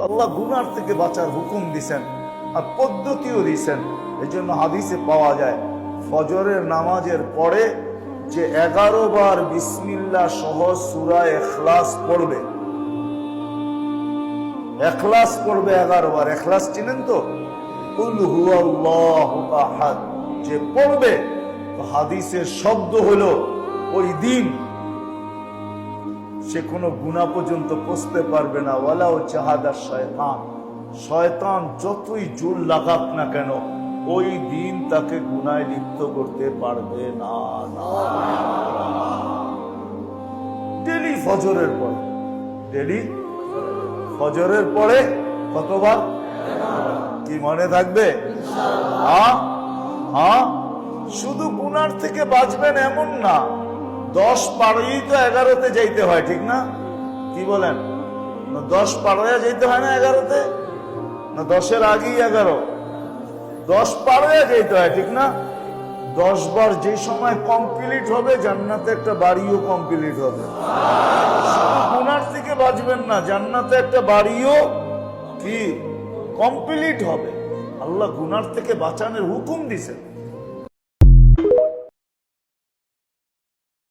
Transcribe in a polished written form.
আল্লাহ গুনার থেকে বাঁচার হুকুম দিছেন আর পদ্ধতিও দিছেন। এই জন্য হাদিসে পাওয়া যায় ফজরের নামাজের পরে যে 11 বার বিসমিল্লাহ সহ সূরা ইখলাস পড়বে, ইখলাস পড়বে 11 বার। ইখলাস চিনেন তো? কুল হুয়াল্লাহু আহাদ যে পড়বে, তো হাদিসের শব্দ হলো ওই দিন সে কোনো গুনাহ পর্যন্ত পৌঁছতে পারবে না। ওয়ালাউ জাহাদা শয়তান, শয়তান যতই জোর লাগাক না কেন ওই দিন তাকে গুনায় লিপ্ত করতে পারবে না। ডেলি ফজরের পরে, ডেলি ফজরের পরে কতবার? কি মনে থাকবে? হ্যাঁ হ্যাঁ, শুধু গুনার থেকে বাঁচবেন এমন না, 10 পারেই তো 11তে যাইতে হয়, ঠিক না? কি বলেন? 10 পারে যাইতে হয় না 11তে? না 10-এর আগেই 11? 10 পারে যাইতে হয়, ঠিক না? 10 বার যে সময় কমপ্লিট হবে জান্নাতে একটা বাড়িও কমপ্লিট হবে। গুনার থেকে বাঁচবেন না, জান্নাতে একটা বাড়িও কি কমপ্লিট হবে। আল্লাহ গুনার থেকে বাঁচানোর হুকুম দিছেন।